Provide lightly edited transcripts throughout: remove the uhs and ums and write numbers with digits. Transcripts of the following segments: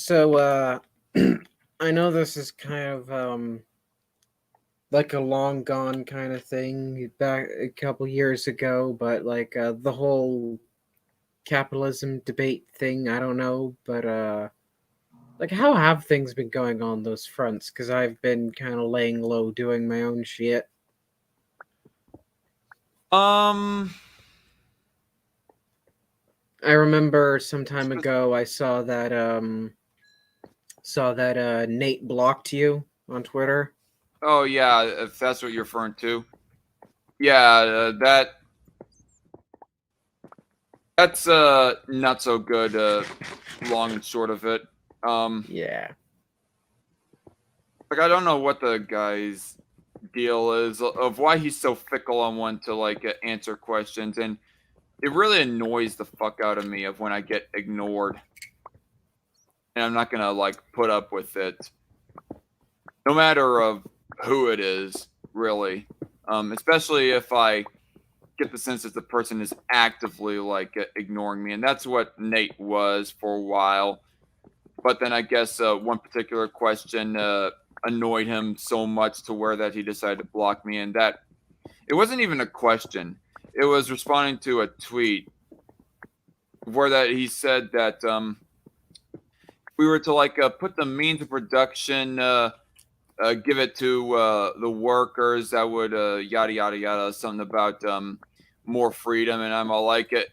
So, I know this is kind of like a long gone kind of thing back a couple years ago, but like the whole capitalism debate thing, I don't know, but like how have things been going on those fronts? Because I've been kind of laying low doing my own shit. Um, I remember some time ago I saw that Nate blocked you on Twitter. oh yeah, if that's what you're referring to. Yeah, that's not so good. Long and short of it. Um, Yeah. like I don't know what the guy's deal is of why he's so fickle on when to like answer questions, and it really annoys the fuck out of me of when I get ignored, and I'm not gonna like put up with it, no matter of who it is, really. Especially if I get the sense that the person is actively like ignoring me, and that's what Nate was for a while. But then I guess one particular question annoyed him so much to where that he decided to block me, and that it wasn't even a question. It was responding to a tweet where that he said that we were to like put the means of production, give it to the workers, that would yada yada yada, something about more freedom, and I'm all like it.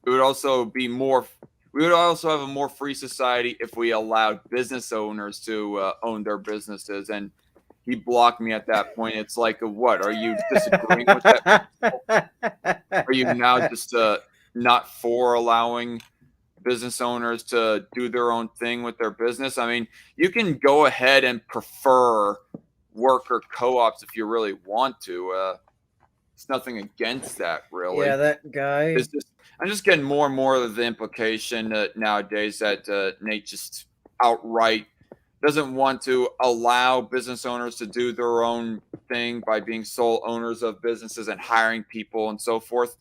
It would also be more. We would also have a more free society if we allowed business owners to own their businesses. And he blocked me at that point. It's like, what? Are you disagreeing with that? Are you now just not for allowing business owners to do their own thing with their business? I mean, you can go ahead and prefer worker co-ops if you really want to. It's nothing against that, Yeah, really. that guy. It's just I'm just getting more and more of the implication nowadays that Nate just outright doesn't want to allow business owners to do their own thing by being sole owners of businesses and hiring people and so forth,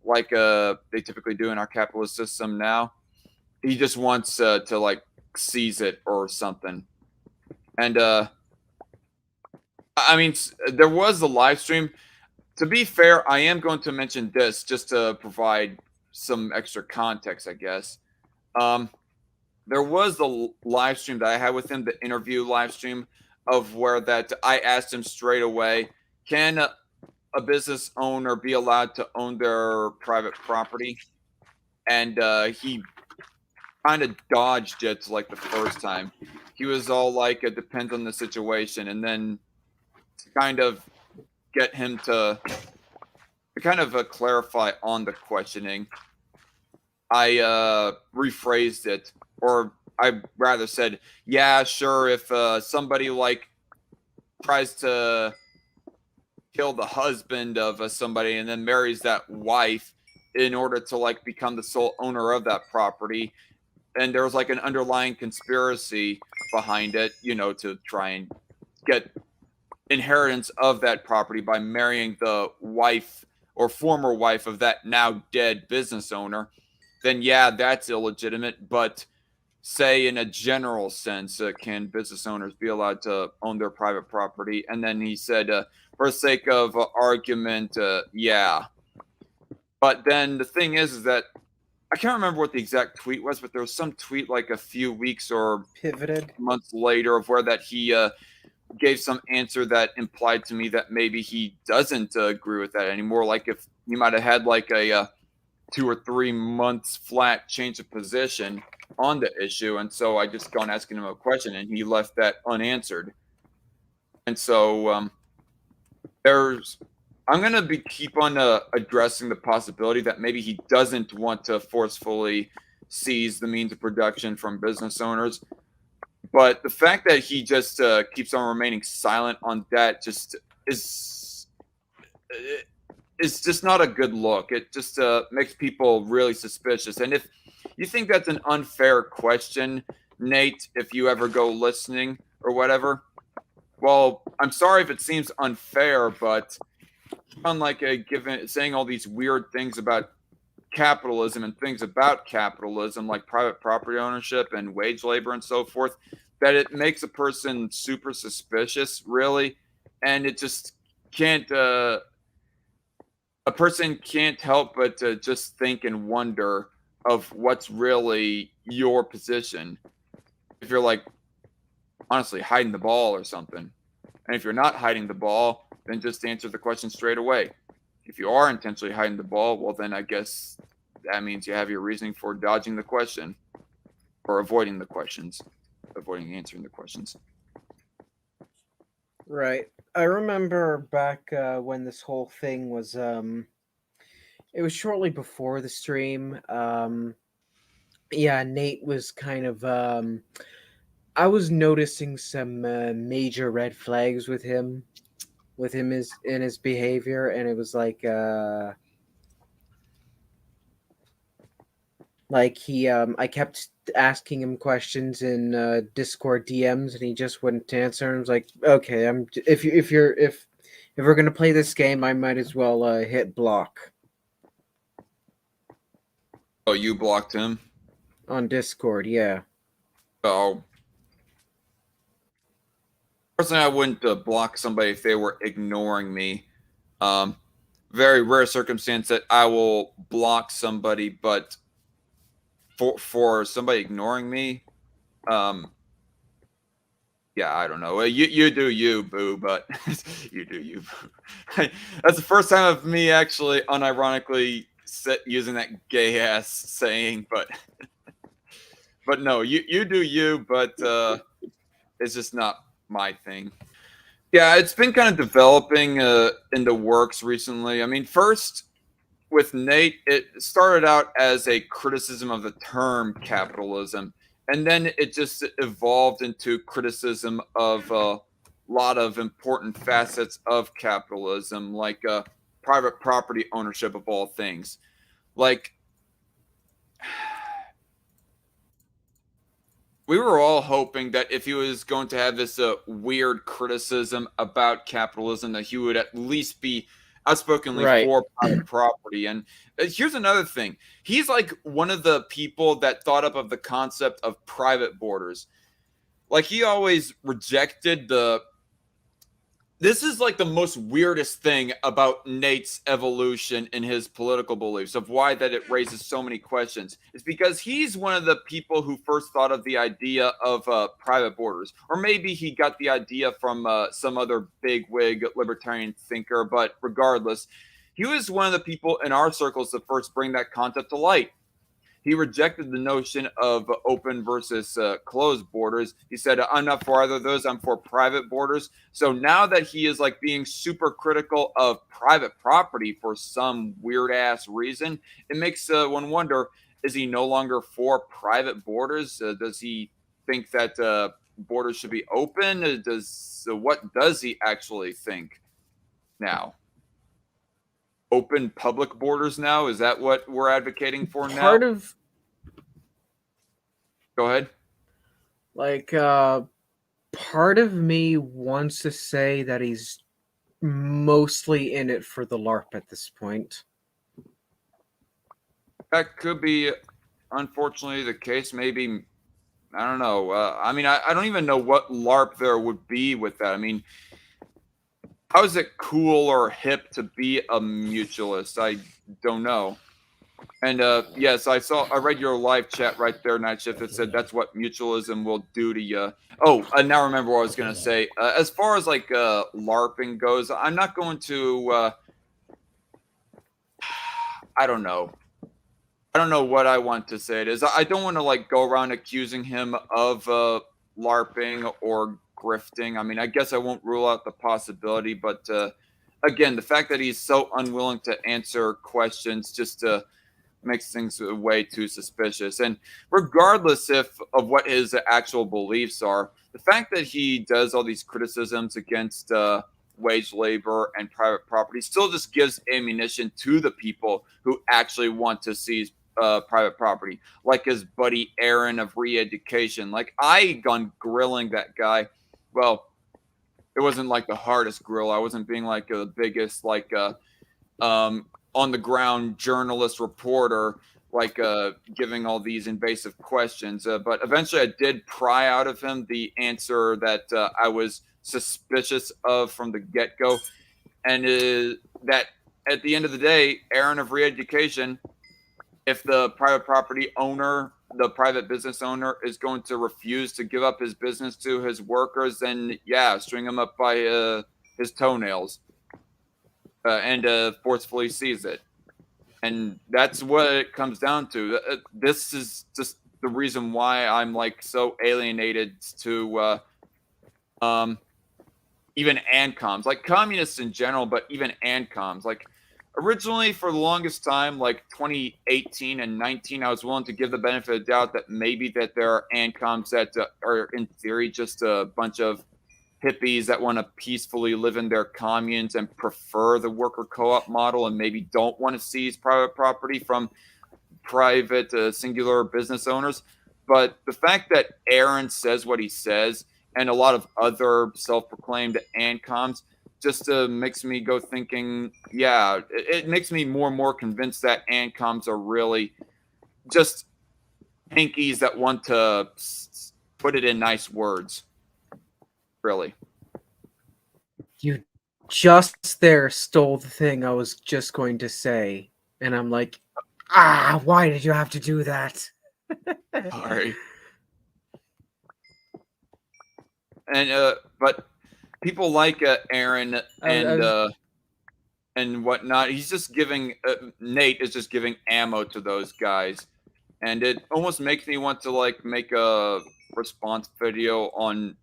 like they typically do in our capitalist system now. He just wants to like seize it or something. And I mean, there was a live stream. To be fair, I am going to mention this just to provide some extra context, I guess. Um, there was the live stream that I had with him, the interview live stream, of where that I asked him straight away, can a business owner be allowed to own their private property? And he kind of dodged it like the first time. He was all like, it depends on the situation. And then to kind of get him to kind of clarify on the questioning, I rephrased it, or I rather said, yeah, sure, if somebody like tries to kill the husband of somebody and then marries that wife in order to like become the sole owner of that property, and there was like an underlying conspiracy behind it, you know, to try and get inheritance of that property by marrying the wife or former wife of that now dead business owner, then yeah, that's illegitimate. But say in a general sense, can business owners be allowed to own their private property? And then he said, for the sake of argument, yeah. But then the thing is that I can't remember what the exact tweet was, but there was some tweet like a few weeks or Pivoted. months later of where that he gave some answer that implied to me that maybe he doesn't agree with that anymore. Like if he might have had like a 2 or 3 months flat change of position on the issue, and so I just gone asking him a question, and he left that unanswered. And so there's I'm gonna be keep on addressing the possibility that maybe he doesn't want to forcefully seize the means of production from business owners. But the fact that he just keeps on remaining silent on that just is just not a good look. It just makes people really suspicious. And if you think that's an unfair question, Nate, if you ever go listening or whatever, well, I'm sorry if it seems unfair, but unlike given saying all these weird things about capitalism and things about capitalism, like private property ownership and wage labor and so forth, that it makes a person super suspicious, really, and it just can't. A person can't help but to just think and wonder of what's really your position. If you're like honestly hiding the ball or something, and if you're not hiding the ball, then just answer the question straight away. If you are intentionally hiding the ball, well, then I guess that means you have your reasoning for dodging the question or avoiding the questions, avoiding answering the questions. Right. I remember back when this whole thing was it was shortly before the stream. Yeah, Nate was kind of I was noticing some major red flags with him is in his behavior, and it was like he I kept asking him questions in Discord DMs, and he just wouldn't answer. And I was like, okay, if we're gonna play this game, I might as well hit block Oh, you blocked him? on Discord. Yeah. Oh. Personally, I wouldn't block somebody if they were ignoring me. Very rare circumstance that I will block somebody, but for somebody ignoring me, yeah, I don't know. You do you, boo, but you do you. Boo. That's the first time of me actually unironically using that gay ass saying, but no, you do you, but it's just not my thing. Yeah, it's been kind of developing in the works recently. I mean, first with Nate, it started out as a criticism of the term capitalism, and then it just evolved into criticism of a lot of important facets of capitalism, like private property ownership of all things. Like, we were all hoping that if he was going to have this weird criticism about capitalism, that he would at least be outspokenly Right. for private property. And here's another thing. He's like one of the people that thought up of the concept of private borders. Like, he always rejected the this is like the most weirdest thing about Nate's evolution in his political beliefs, of why that it raises so many questions. It's because he's one of the people who first thought of the idea of private borders, or maybe he got the idea from some other bigwig libertarian thinker. But regardless, he was one of the people in our circles to first bring that concept to light. He rejected the notion of open versus closed borders. He said, I'm not for either of those. I'm for private borders. So now that he is like being super critical of private property for some weird ass reason, it makes one wonder, is he no longer for private borders? Does he think that borders should be open? What does he actually think now? Open public borders now? Is that what we're advocating for now? Part of Go ahead. like part of me wants to say that he's mostly in it for the LARP at this point. That could be, unfortunately, the case. Maybe, I don't know. I mean, I don't even know what LARP there would be with that. I mean, how is it cool or hip to be a mutualist? I don't know. And yes, I read your live chat right there, Night Shift, that said that's what mutualism will do to you. Oh, I now remember what I was going to say. As far as like LARPing goes, I'm not going to, I don't know. I don't know what I want to say it is. I don't want to like go around accusing him of LARPing or grifting. I mean, I guess I won't rule out the possibility, but again, the fact that he's so unwilling to answer questions just makes things way too suspicious. And regardless of what his actual beliefs are, the fact that he does all these criticisms against wage labor and private property still just gives ammunition to the people who actually want to seize private property, like his buddy Aaron of re-education. Like, I gone grilling that guy. Well, it wasn't like the hardest grill. I wasn't being like the biggest like on the ground journalist reporter, like giving all these invasive questions. But eventually, I did pry out of him the answer that I was suspicious of from the get go, and that at the end of the day, Aaron of re-education, if the private property owner, the private business owner, is going to refuse to give up his business to his workers, then yeah, string him up by his toenails and forcefully seize it. And that's what it comes down to. This is just the reason why I'm like so alienated to even ANCOMs, like communists in general, but even ANCOMs. Like originally, for the longest time, like 2018 and 19, I was willing to give the benefit of the doubt that maybe that there are ANCOMs that are in theory just a bunch of hippies that want to peacefully live in their communes and prefer the worker co-op model and maybe don't want to seize private property from private singular business owners. But the fact that Aaron says what he says and a lot of other self-proclaimed ANCOMs just makes me go thinking, yeah, it makes me more and more convinced that ANCOMs are really just pinkies that want to put it in nice words. Really. You just there stole the thing I was just going to say. And I'm like, why did you have to do that? Sorry. And but people like Aaron and whatnot. He's just giving Nate is just giving ammo to those guys, and it almost makes me want to like make a response video on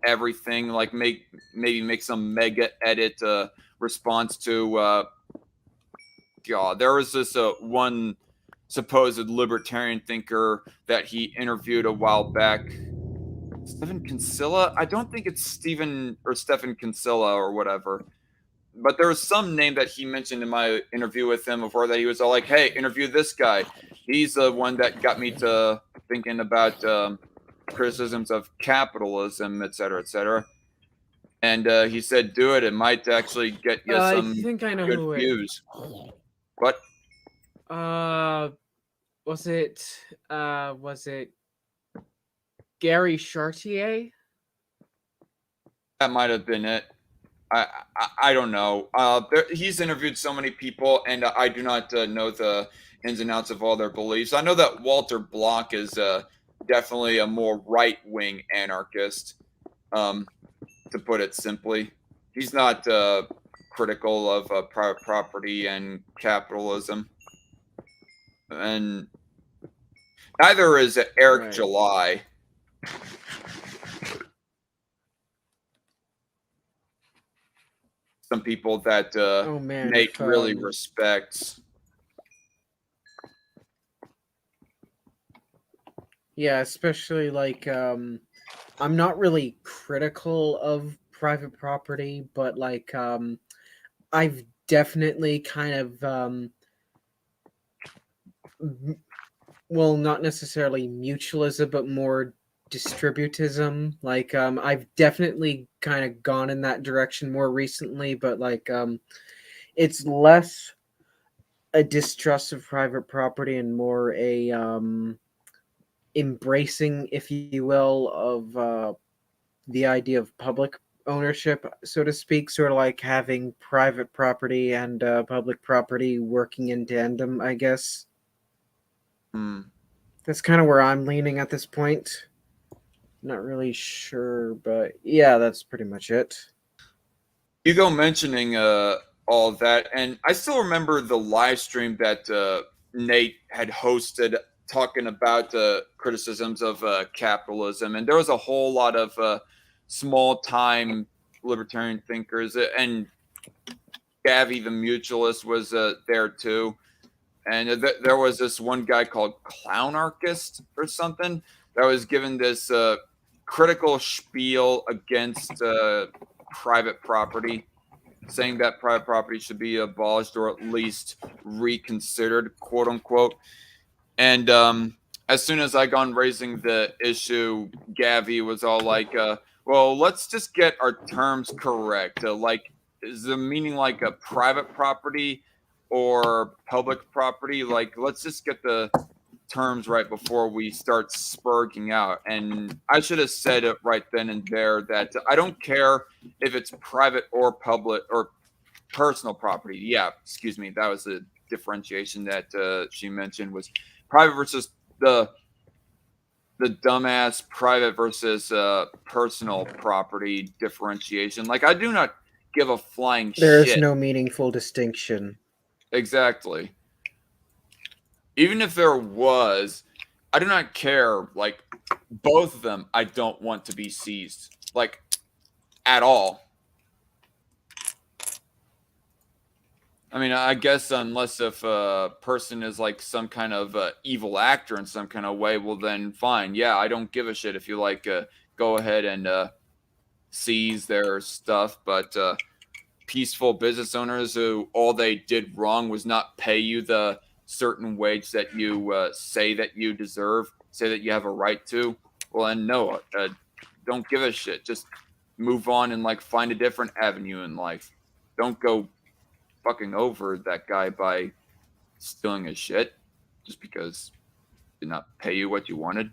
everything. Like maybe make some mega edit response to. God, there was this one supposed libertarian thinker that he interviewed a while back. Stephen Kinsella? I don't think it's Stephen or Stephen Kinsella or whatever. But there was some name that he mentioned in my interview with him before that he was all like, hey, interview this guy. He's the one that got me to thinking about criticisms of capitalism, et cetera, et cetera. And he said, do it. It might actually get you some I think I know good who views. What? Was it Gary Chartier? That might have been it. I don't know. He's interviewed so many people, and I do not know the ins and outs of all their beliefs. I know that Walter Block is definitely a more right-wing anarchist, to put it simply. He's not critical of private property and capitalism. And neither is Eric Right. July. Some people that Nate really respects. Yeah, especially like I'm not really critical of private property, but like I've definitely kind of well, not necessarily mutualism, but more distributism. Like I've definitely kind of gone in that direction more recently, but like it's less a distrust of private property and more a embracing, if you will, of the idea of public ownership, so to speak, sort of like having private property and public property working in tandem, I guess. That's kind of where I'm leaning at this point. Not really sure, but yeah, that's pretty much it. Hugo mentioning all of that, and I still remember the live stream that Nate had hosted talking about criticisms of capitalism, and there was a whole lot of small-time libertarian thinkers, and Gavi the Mutualist was there too. And there was this one guy called Clownarchist or something that was given this critical spiel against private property, saying that private property should be abolished or at least reconsidered, quote unquote. And as soon as I got raising the issue, Gavi was all like, well, let's just get our terms correct. Like, is the meaning like a private property or public property. Like, let's just get the terms right before we start spurging out. And I should have said it right then and there that I don't care if it's private or public or personal property. Yeah, excuse me. That was the differentiation that she mentioned, was private versus the dumbass private versus personal property differentiation. Like, I do not give a flying There is shit. no meaningful distinction. Exactly. Even if there was, I do not care. Like, both of them, I don't want to be seized, like, at all. I mean, I guess unless if a person is like some kind of evil actor in some kind of way, well then fine. Yeah, I don't give a shit if you like go ahead and seize their stuff. But peaceful business owners who all they did wrong was not pay you the certain wage that you say that you deserve, say that you have a right to, well then no, don't give a shit. Just move on and like find a different avenue in life. Don't go fucking over that guy by stealing his shit just because he did not pay you what you wanted.